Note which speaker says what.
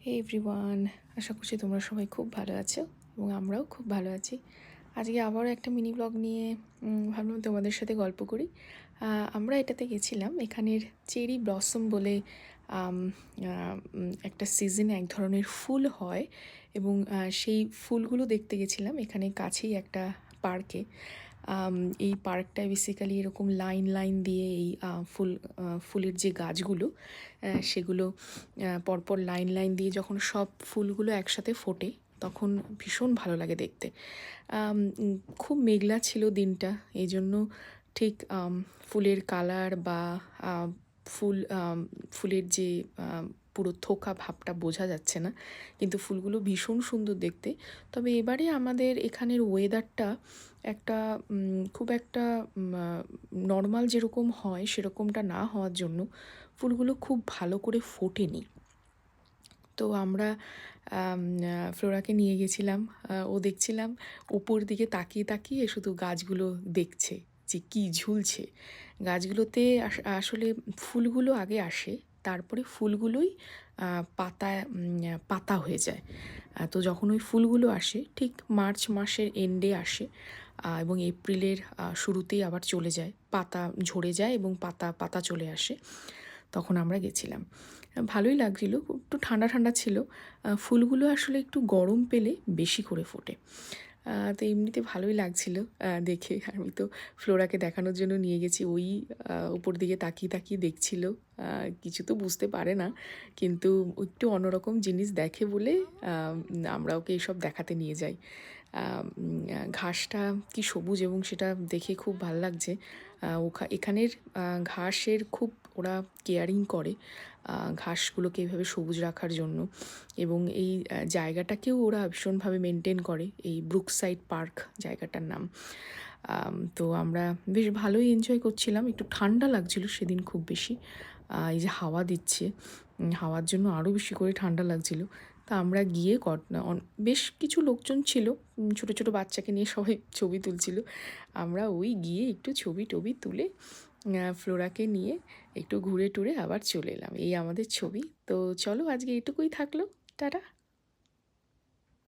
Speaker 1: হে everyone, আশা করছি তোমরা সবাই খুব ভালো আছো এবং আমরাও খুব ভালো আছি। আজকে আবারও একটা মিনি ব্লগ নিয়ে ভাবলাম তোমাদের সাথে গল্প করি। আমরা এটাতে গেছিলাম, এখানের চেরি ব্লসম বলে আম, একটা সিজনে এক ধরনের ফুল হয় এবং সেই ফুলগুলো দেখতে গেছিলাম এখানে কাছেই একটা পার্কে। এই পার্কটায় বেসিক্যালি এরকম লাইন লাইন দিয়ে এই ফুলের যে গাছগুলো সেগুলো পরপর লাইন লাইন দিয়ে যখন সব ফুলগুলো একসাথে ফোটে তখন ভীষণ ভালো লাগে দেখতে। খুব মেঘলা ছিল দিনটা, এই জন্য ঠিক ফুলের কালার বা আহ, ফুলের যে পুরো থোকা ভাবটা বোঝা যাচ্ছে না, কিন্তু ফুলগুলো ভীষণ সুন্দর দেখতে। তবে এবারে আমাদের এখানের ওয়েদারটা একটা খুব একটা নর্মাল যেরকম হয় সেরকমটা না হওয়ার জন্য ফুলগুলো খুব ভালো করে ফোটেনি। তো আমরা ফ্লোরাকে নিয়ে গেছিলাম। ও দেখছিলাম উপর দিকে তাকিয়ে তাকিয়ে শুধু গাছগুলো দেখছে যে কী ঝুলছে গাছগুলোতে। আসলে ফুলগুলো আগে আসে, তারপরে ফুলগুলোই পাতা পাতা হয়ে যায়। তো যখন ওই ফুলগুলো আসে ঠিক মার্চ মাসের এন্ডে আসে এবং এপ্রিলের শুরুতেই আবার চলে যায়, পাতা ঝরে যায় এবং পাতা পাতা চলে আসে। তখন আমরা গেছিলাম, ভালোই লাগছিল, একটু ঠান্ডা ঠান্ডা ছিল। ফুলগুলো আসলে একটু গরম পেলে বেশি করে ফোটে। তো এমনিতে ভালোই লাগছিল দেখে। আমি তো ফ্লোরাকে দেখানোর জন্য নিয়ে গেছি, ওই উপর দিকে তাকিয়ে তাকিয়ে দেখছিল। কিছু তো বুঝতে পারে না, কিন্তু একটু অন্যরকম জিনিস দেখে বলে আমরা ওকে এইসব দেখাতে নিয়ে যাই। ঘাসটা কি সবুজ এবং সেটা দেখে খুব ভালো লাগছে। এখানের ঘাসের খুব ওরা কেয়ারিং করে ঘাসগুলোকে এইভাবে সবুজ রাখার জন্য, এবং এই জায়গাটাকেও ওরা ভীষণভাবে মেনটেন করে। এই ব্রুকসাইড পার্ক জায়গাটার নাম। তো আমরা বেশ ভালোই এনজয় করছিলাম, একটু ঠান্ডা লাগছিল সেদিন খুব বেশি। এই যে হাওয়া দিচ্ছে, হাওয়ার জন্য আরও বেশি করে ঠান্ডা লাগছিল। তা আমরা গিয়ে বেশ কিছু লোকজন ছিল, ছোট ছোট বাচ্চাকে নিয়ে সবাই ছবি তুলছিল। আমরা ওই গিয়ে একটু ছবি টবি তুলে ফ্লোরাকে নিয়ে একটু ঘুরে টুরে আবার চলে এলাম। এই আমাদের ছবি। তো চলো আজকে এটুকুই থাকলো, টাটা।